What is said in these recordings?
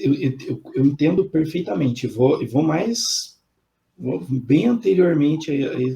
eu entendo perfeitamente. Vou bem anteriormente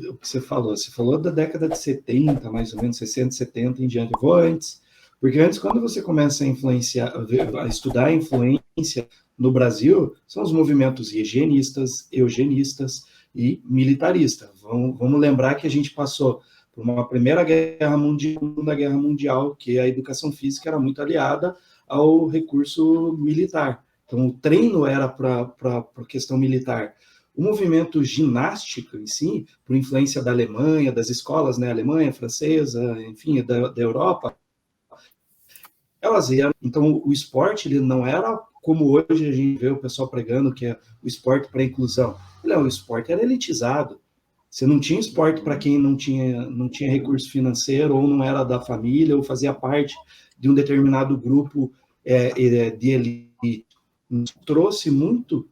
o que você falou. Você falou da década de 70, mais ou menos, 60, 70 em diante. Eu vou antes. Porque antes, quando você começa a influenciar, a estudar a influência no Brasil, são os movimentos higienistas, eugenistas e militaristas. Vamos lembrar que a gente passou por uma Primeira Guerra Mundial, Segunda Guerra Mundial, que a educação física era muito aliada ao recurso militar. Então, o treino era para a questão militar. O movimento ginástico em si, por influência da Alemanha, das escolas, né, Alemanha, francesa, enfim, da Europa, elas eram. Então, o esporte ele não era como hoje a gente vê o pessoal pregando que é o esporte para inclusão. Não, o esporte era elitizado. Você não tinha esporte para quem não tinha recurso financeiro, ou não era da família, ou fazia parte de um determinado grupo de elite. Trouxe muito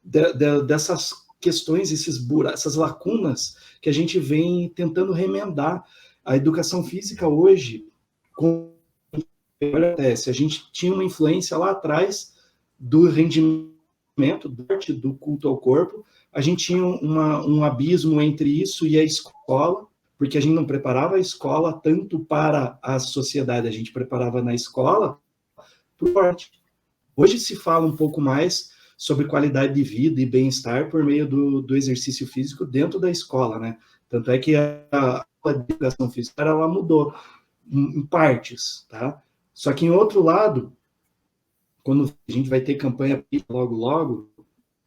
dessas questões, essas lacunas que a gente vem tentando remendar. A educação física hoje, a gente tinha uma influência lá atrás do rendimento, do culto ao corpo, a gente tinha um abismo entre isso e a escola, porque a gente não preparava a escola tanto para a sociedade, a gente preparava na escola para o esporte. Hoje se fala um pouco mais sobre qualidade de vida e bem-estar por meio do exercício físico dentro da escola, né? Tanto é que a educação física ela mudou em partes, tá? Só que em outro lado, quando a gente vai ter campanha logo,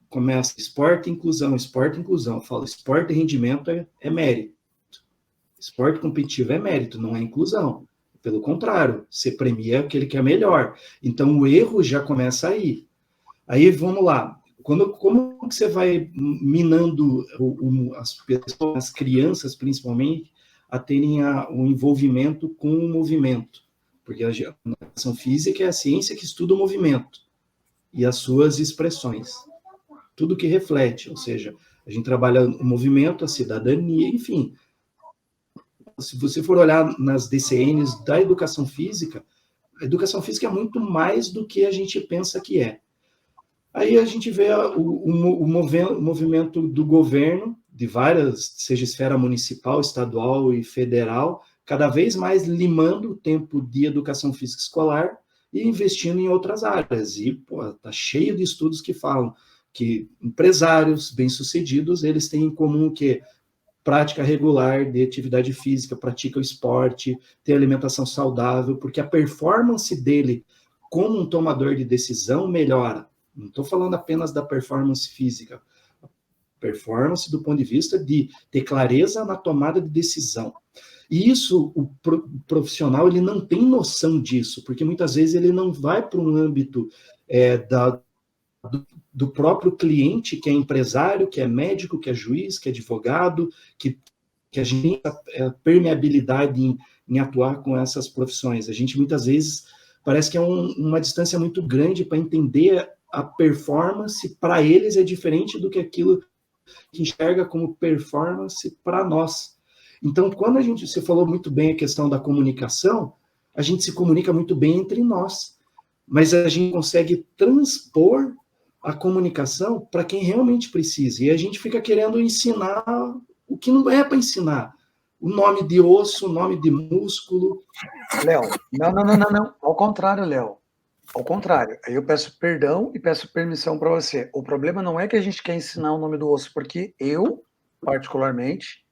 começa esporte e inclusão. Eu falo, esporte e rendimento é mérito. Esporte competitivo é mérito, não é inclusão. Pelo contrário, você premia aquele que é melhor. Então, o erro já começa aí. Aí, vamos lá. Como que você vai minando as crianças, principalmente, a terem o envolvimento com o movimento? Porque a educação física é a ciência que estuda o movimento e as suas expressões. Tudo que reflete, ou seja, a gente trabalha o movimento, a cidadania, enfim. Se você for olhar nas DCNs da educação física, a educação física é muito mais do que a gente pensa que é. Aí a gente vê o movimento do governo, de várias, seja esfera municipal, estadual e federal, cada vez mais limando o tempo de educação física escolar e investindo em outras áreas. E está cheio de estudos que falam que empresários bem-sucedidos, eles têm em comum o quê? Prática regular de atividade física, pratica o esporte, tem alimentação saudável, porque a performance dele como um tomador de decisão melhora. Não estou falando apenas da performance física, performance do ponto de vista de ter clareza na tomada de decisão. E isso, o profissional, ele não tem noção disso, porque muitas vezes ele não vai para um âmbito do próprio cliente, que é empresário, que é médico, que é juiz, que é advogado, que a gente tem permeabilidade em atuar com essas profissões. A gente, muitas vezes, parece que é uma distância muito grande para entender a performance, para eles é diferente do que aquilo que enxerga como performance para nós. Então, quando você falou muito bem a questão da comunicação, a gente se comunica muito bem entre nós, mas a gente consegue transpor a comunicação para quem realmente precisa. E a gente fica querendo ensinar o que não é para ensinar. O nome de osso, o nome de músculo. Léo, não. Ao contrário, Léo. Ao contrário. Aí eu peço perdão e peço permissão para você. O problema não é que a gente quer ensinar o nome do osso, porque eu, particularmente,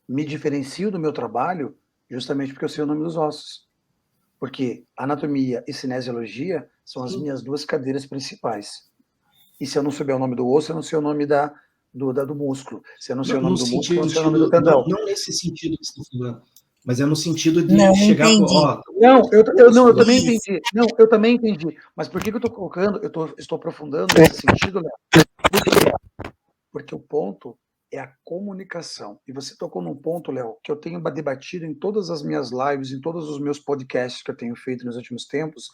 me diferencio do meu trabalho justamente porque eu sei o nome dos ossos. Porque anatomia e cinesiologia são as minhas duas cadeiras principais. E se eu não souber o nome do osso, eu não sei o nome do músculo. Se eu não sei o nome do músculo, eu não sei o nome do tendão. Não nesse sentido que você está falando, mas é no sentido de chegar... Eu também entendi. Não, eu também entendi. Mas por que eu estou colocando, estou aprofundando nesse sentido, Léo? Porque o ponto é a comunicação. E você tocou num ponto, Léo, que eu tenho debatido em todas as minhas lives, em todos os meus podcasts que eu tenho feito nos últimos tempos,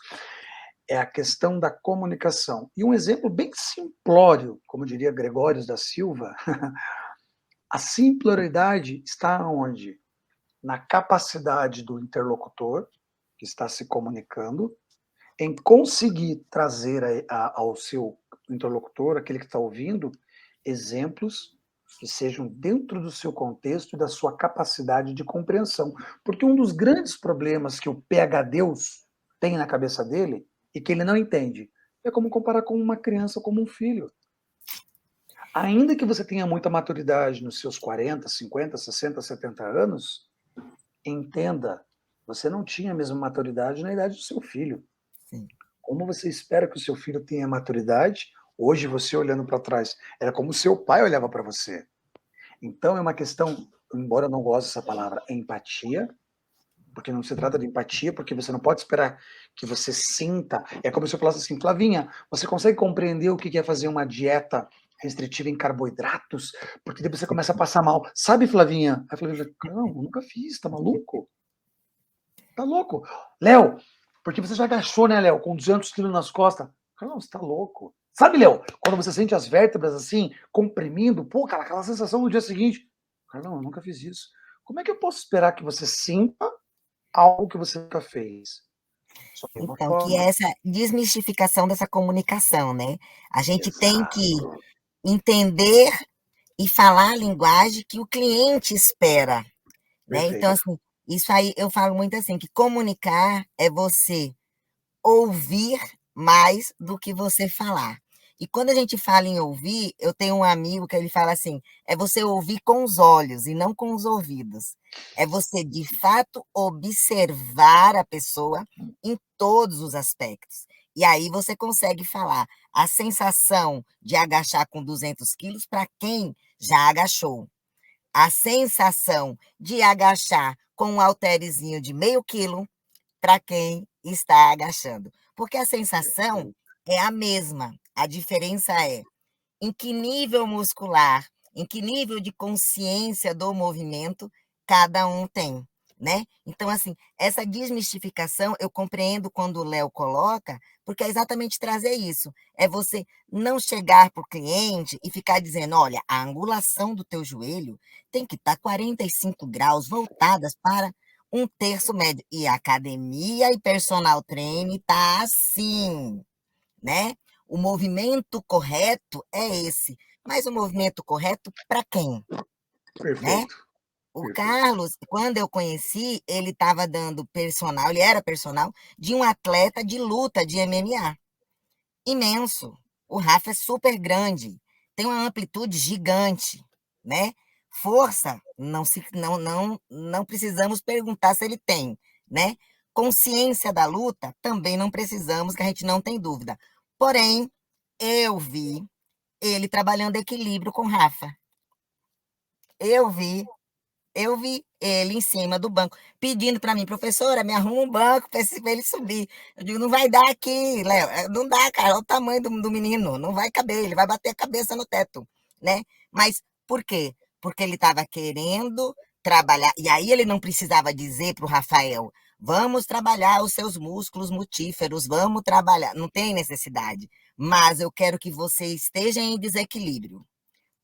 é a questão da comunicação. E um exemplo bem simplório, como diria Gregório da Silva, a simploriedade está onde? Na capacidade do interlocutor, que está se comunicando, em conseguir trazer ao seu interlocutor, aquele que está ouvindo, exemplos que sejam dentro do seu contexto e da sua capacidade de compreensão. Porque um dos grandes problemas que o PhDeus tem na cabeça dele e que ele não entende é como comparar com uma criança, como um filho. Ainda que você tenha muita maturidade nos seus 40, 50, 60, 70 anos, entenda, você não tinha a mesma maturidade na idade do seu filho. Sim. Como você espera que o seu filho tenha maturidade? Hoje, você olhando para trás, era como o seu pai olhava para você. Então, é uma questão, embora eu não goste dessa palavra, empatia, porque não se trata de empatia, porque você não pode esperar que você sinta. É como se eu falasse assim, Flavinha, você consegue compreender o que é fazer uma dieta restritiva em carboidratos? Porque depois você começa a passar mal. Sabe, Flavinha? Aí a Flavinha fala, não, nunca fiz, tá maluco? Tá louco? Léo, porque você já agachou, né, Léo, com 200 quilos nas costas. Não, você tá louco. Sabe, Léo, quando você sente as vértebras assim, comprimindo, pô, cara, aquela sensação no dia seguinte. Não, eu nunca fiz isso. Como é que eu posso esperar que você sinta algo que você nunca fez? Só tem uma Então, que forma. é essa desmistificação dessa comunicação, né? A gente tem que Exato. entender e falar a linguagem que o cliente espera, né? Então, Perfeito. assim, isso aí eu falo muito assim, que comunicar é você ouvir mais do que você falar. E quando a gente fala em ouvir, eu tenho um amigo que ele fala assim: é você ouvir com os olhos e não com os ouvidos. É você, de fato, observar a pessoa em todos os aspectos. E aí você consegue falar a sensação de agachar com 200 quilos para quem já agachou. A sensação de agachar com um halterezinho de meio quilo para quem está agachando. Porque a sensação é a mesma. A diferença é em que nível muscular, em que nível de consciência do movimento cada um tem, né? Então, assim, essa desmistificação eu compreendo quando o Léo coloca, porque é exatamente trazer isso. É você não chegar para o cliente e ficar dizendo, olha, a angulação do teu joelho tem que estar 45 graus voltadas para um terço médio. E a academia e personal training tá assim, né? O movimento correto é esse. Mas o movimento correto para quem, né? Perfeito. O Perfeito. Carlos, quando eu conheci, ele estava dando personal, ele era personal de um atleta de luta de MMA. Imenso. O Rafa é super grande, tem uma amplitude gigante, né? Força, não precisamos perguntar se ele tem, né? Consciência da luta, também não precisamos, que a gente não tem dúvida. Porém, eu vi ele trabalhando equilíbrio com o Rafa. Eu vi ele em cima do banco, pedindo para mim, professora, me arruma um banco para ele subir. Eu digo, não vai dar aqui, Léo, não dá, cara, olha o tamanho do menino, não vai caber, ele vai bater a cabeça no teto, né? Mas por quê? Porque ele estava querendo trabalhar, e aí ele não precisava dizer para o Rafael, vamos trabalhar os seus músculos mutíferos, vamos trabalhar, não tem necessidade, mas eu quero que você esteja em desequilíbrio.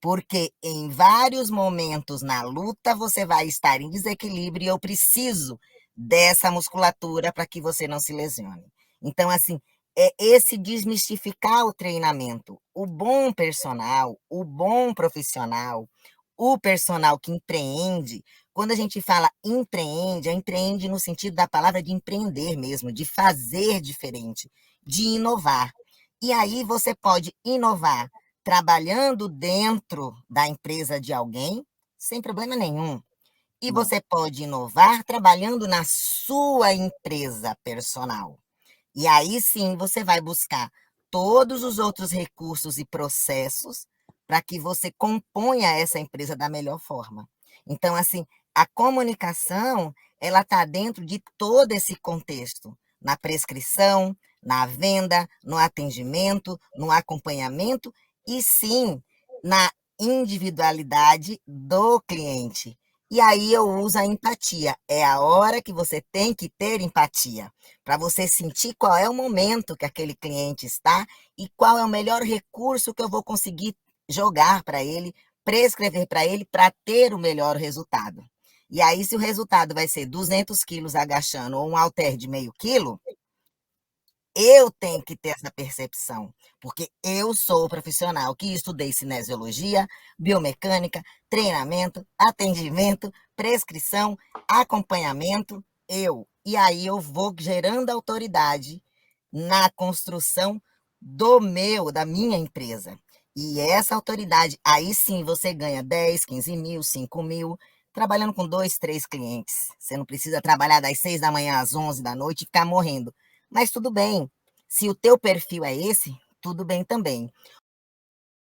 Porque em vários momentos na luta você vai estar em desequilíbrio e eu preciso dessa musculatura para que você não se lesione. Então, assim, é esse desmistificar o treinamento. O bom personal, o bom profissional, o personal que empreende, quando a gente fala empreende no sentido da palavra de empreender mesmo, de fazer diferente, de inovar. E aí você pode inovar trabalhando dentro da empresa de alguém, sem problema nenhum. E Não. você pode inovar trabalhando na sua empresa personal. E aí sim você vai buscar todos os outros recursos e processos para que você componha essa empresa da melhor forma. Então, assim, a comunicação, ela está dentro de todo esse contexto, na prescrição, na venda, no atendimento, no acompanhamento e sim na individualidade do cliente. E aí eu uso a empatia. É a hora que você tem que ter empatia, para você sentir qual é o momento que aquele cliente está e qual é o melhor recurso que eu vou conseguir jogar para ele, prescrever para ele, para ter o melhor resultado. E aí, se o resultado vai ser 200 quilos agachando ou um halter de meio quilo, Eu tenho que ter essa percepção, porque eu sou profissional que estudei cinesiologia, biomecânica, treinamento, atendimento, prescrição, acompanhamento, E aí eu vou gerando autoridade na construção da minha empresa. E essa autoridade, aí sim você ganha 10, 15 mil, 5 mil, trabalhando com 2, 3 clientes. Você não precisa trabalhar das 6 da manhã às 11 da noite e ficar morrendo. Mas tudo bem. Se o teu perfil é esse, tudo bem também.